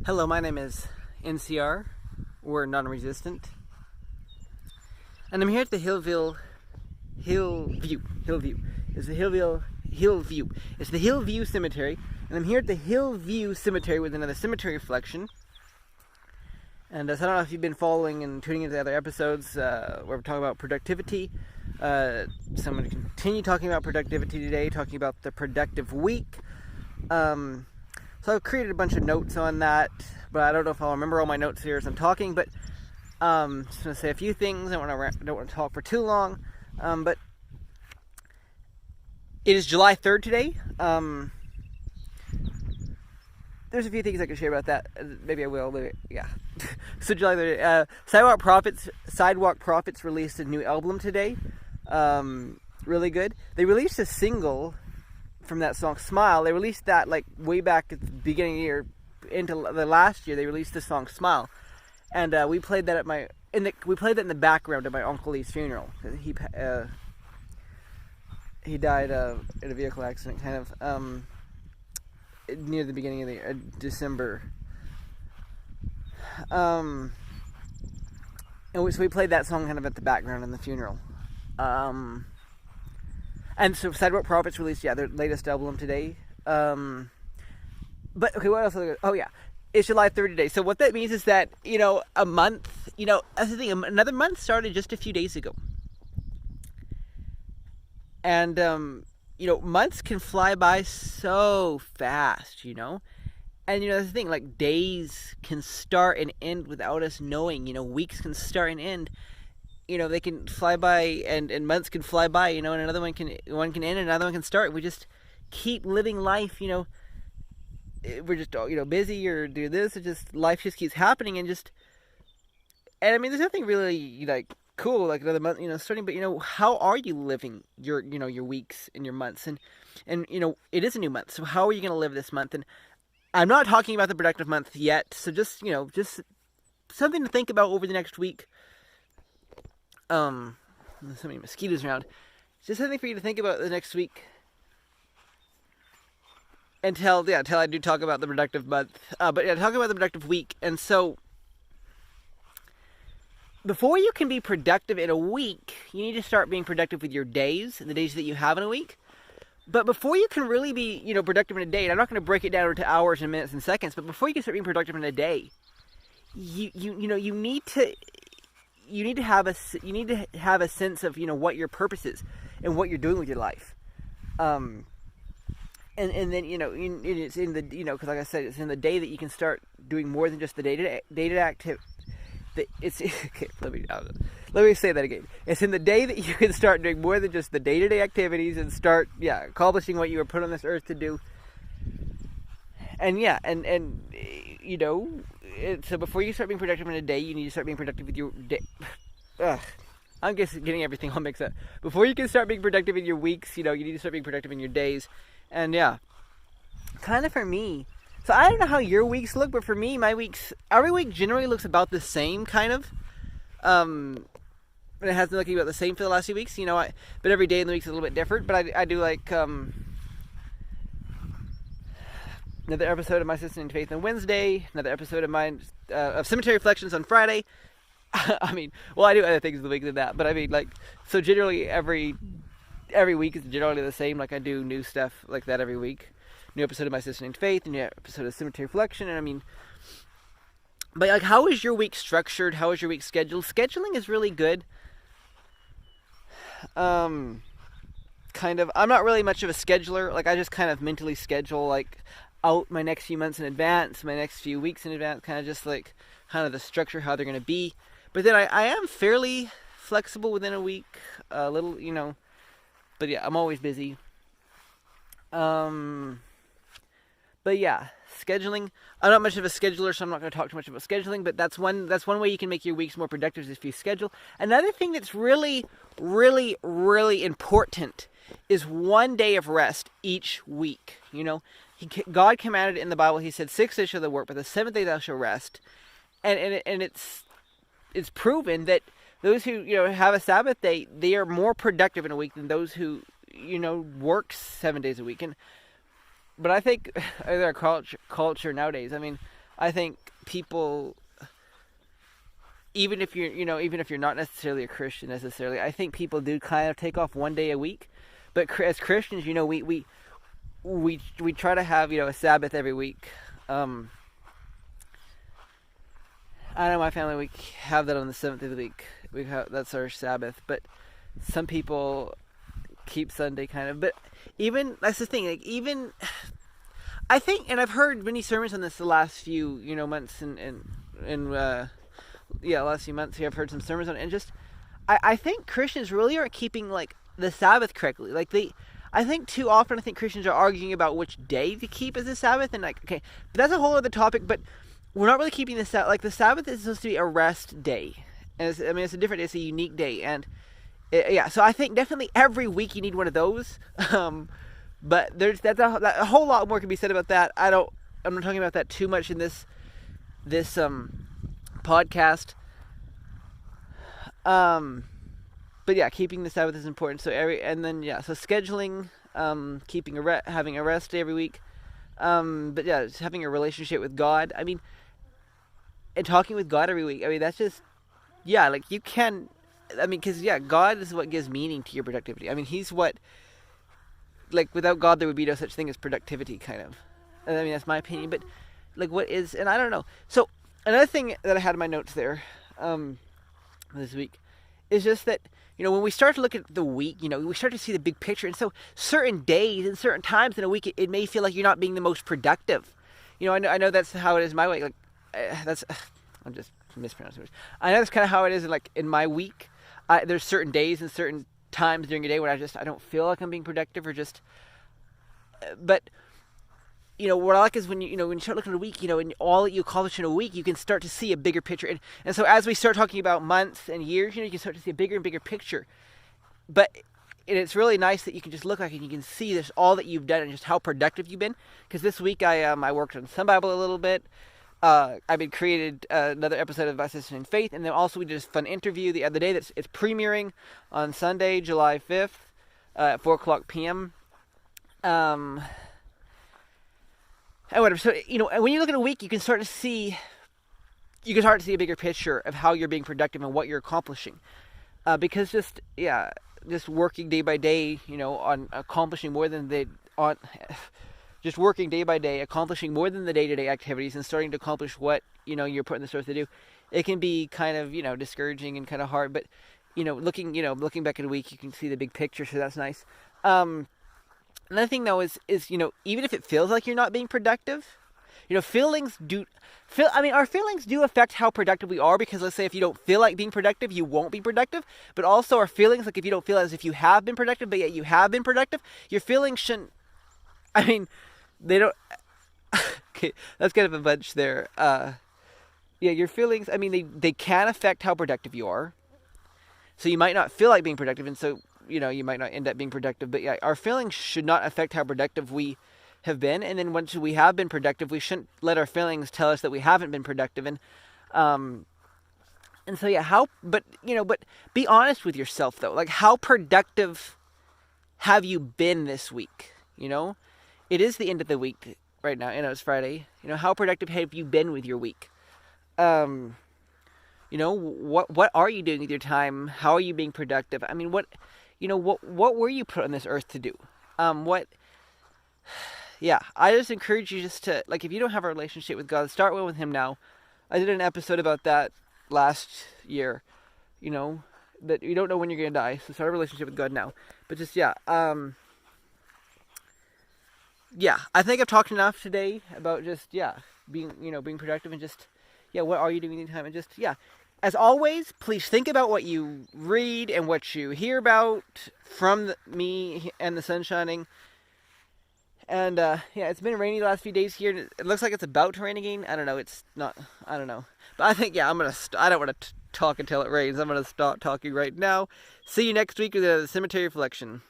Hello, my name is NCR, or non-resistant, and I'm here at the Hillview. It's the Hillview. It's the Hillview Cemetery, and I'm here at the Hillview Cemetery with another cemetery reflection. And so I don't know if you've been following and tuning into the other episodes where we're talking about productivity. So I'm going to continue talking about productivity today, talking about the productive week. So I've created a bunch of notes on that, but I don't know if I'll remember all my notes here as I'm talking. But just going to say a few things. I don't want to talk for too long. But it is July 3rd today. There's a few things I can share about that. Maybe I will. Maybe, yeah. So July 3rd. Sidewalk Prophets released a new album today. Really good. They released a single from that song, Smile. They released that like way back at the beginning of the year, into the last year. They released the song Smile, and we played that we played that in the background at my Uncle Lee's funeral. He died in a vehicle accident, kind of near the beginning of the December. And so we played that song kind of at the background in the funeral. And so Sidewalk Prophets released, their latest album today. But, okay, what else? Oh, yeah. It's July 3rd today. So what that means is that, a month, that's the thing, another month started just a few days ago. And, months can fly by so fast, And, that's the thing, like, days can start and end without us knowing. Weeks can start and end. They can fly by, and months can fly by, and another one can end, and another one can start. We just keep living life, we're just, busy or do this, life just keeps happening, and I mean, there's nothing really, cool, like another month, starting, but, how are you living your weeks and your months, and it is a new month, so how are you going to live this month? And I'm not talking about the productive month yet, so just something to think about over the next week. There's so many mosquitoes around. Just something for you to think about the next week. Until I do talk about the productive month. Talk about the productive week. And so, before you can be productive in a week, you need to start being productive with your days, the days that you have in a week. But before you can really be, productive in a day, and I'm not going to break it down into hours and minutes and seconds, but before you can start being productive in a day, you need to have a sense of what your purpose is and what you're doing with your life, and then it's in the because like I said, it's in the day that you can start doing more than just the day-to-day activity. It's okay. Let me say that again. It's in the day that you can start doing more than just the day-to-day activities and start accomplishing what you were put on this earth to do. So before you start being productive in a day, you need to start being productive with your day. I'm just getting everything all mixed up. Before you can start being productive in your weeks, you need to start being productive in your days. And kind of for me. So I don't know how your weeks look, but for me, my weeks, every week generally looks about the same, kind of. And it has been looking about the same for the last few weeks, but every day in the week is a little bit different. But I do like another episode of My Sister in Faith on Wednesday. Another episode of mine of Cemetery Reflections on Friday. I mean, well, I do other things in the week than that, but I mean, so generally every week is generally the same. Like I do new stuff like that every week. New episode of My Sister in Faith, new episode of Cemetery Reflection, and I mean, but how is your week structured? How is your week scheduled? Scheduling is really good. Kind of. I'm not really much of a scheduler. I just kind of mentally schedule out my next few months in advance, my next few weeks in advance, kind of just kind of the structure, how they're going to be. But then I am fairly flexible within a week, a little, but I'm always busy. But scheduling, I'm not much of a scheduler, so I'm not going to talk too much about scheduling, but that's one way you can make your weeks more productive is if you schedule. Another thing that's really, really, really important is one day of rest each week, God commanded in the Bible, he said, 6 days shall thou work, but the 7th day thou shalt rest. And it's proven that those who, have a Sabbath day, they are more productive in a week than those who, work 7 days a week. But I think our culture nowadays, I mean, I think people, even if you're not necessarily a Christian necessarily, I think people do kind of take off one day a week. But as Christians, we try to have a Sabbath every week. I know my family, we have that on the 7th of the week. That's our Sabbath. But some people keep Sunday kind of. But even, that's the thing, like even, I think, and I've heard many sermons on this the last few, months last few months here, I've heard some sermons on it, and just, I think Christians really aren't keeping, like, the Sabbath correctly. Like, I think too often, I think Christians are arguing about which day to keep as a Sabbath, and like, okay, but that's a whole other topic, but we're not really keeping the Sabbath. Like, the Sabbath is supposed to be a rest day, and it's a different day, it's a unique day, and so I think definitely every week you need one of those, but that's a whole lot more can be said about that. I'm not talking about that too much in this podcast, but yeah, keeping the Sabbath is important. So so scheduling, having a rest day every week, but yeah, just having a relationship with God. I mean, and talking with God every week. I mean, that's just, yeah, like you can. I mean, because God is what gives meaning to your productivity. I mean, He's what, like, without God there would be no such thing as productivity, kind of. And I mean, that's my opinion. But like, what is? And I don't know. So another thing that I had in my notes there, this week, is just that, when we start to look at the week, we start to see the big picture. And so certain days and certain times in a week, it may feel like you're not being the most productive. I know that's how it is my way. Like, I'm just mispronouncing it. I know that's kind of how it is, like, in my week. There's certain days and certain times during a day when I don't feel like I'm being productive, or just, but, what I like is when you start looking at a week, and all that you accomplish in a week, you can start to see a bigger picture. And so as we start talking about months and years, you can start to see a bigger and bigger picture. But it's really nice that you can just look like, and you can see this, all that you've done and just how productive you've been. Because this week I worked on Sun Bible a little bit. I've been created another episode of Assistant in Faith, and then also we did a fun interview the other day it's premiering on Sunday, July 5th at 4:00 p.m. And whatever. So, when you look at a week, you can start to see a bigger picture of how you're being productive and what you're accomplishing. Because just working day by day, on accomplishing more than just working day by day, accomplishing more than the day-to-day activities, and starting to accomplish what, you're put in this earth to do, it can be kind of, discouraging and kind of hard. But, looking back at a week, you can see the big picture, so that's nice. Another thing, though, is even if it feels like you're not being productive, our feelings do affect how productive we are, because let's say if you don't feel like being productive, you won't be productive. But also our feelings, like if you don't feel as if you have been productive, but yet you have been productive, your feelings shouldn't, they don't. Okay, that's kind of a bunch there. Your feelings, they can affect how productive you are. So you might not feel like being productive, and so, you might not end up being productive. But yeah, our feelings should not affect how productive we have been. And then once we have been productive, we shouldn't let our feelings tell us that we haven't been productive. And so but be honest with yourself, though. Like, how productive have you been this week? It is the end of the week right now. It's Friday. How productive have you been with your week? What are you doing with your time? How are you being productive? What were you put on this earth to do? I just encourage you just to, like, if you don't have a relationship with God, start one with Him now. I did an episode about that last year, that you don't know when you're going to die, so start a relationship with God now. But just, I think I've talked enough today about just, being productive, and just, what are you doing in time? And just, as always, please think about what you read and what you hear about from me and the sun shining. And, it's been rainy the last few days here. It looks like it's about to rain again. I don't know. It's not, I don't know. But I think, I don't want to talk until it rains. I'm going to stop talking right now. See you next week with a cemetery reflection.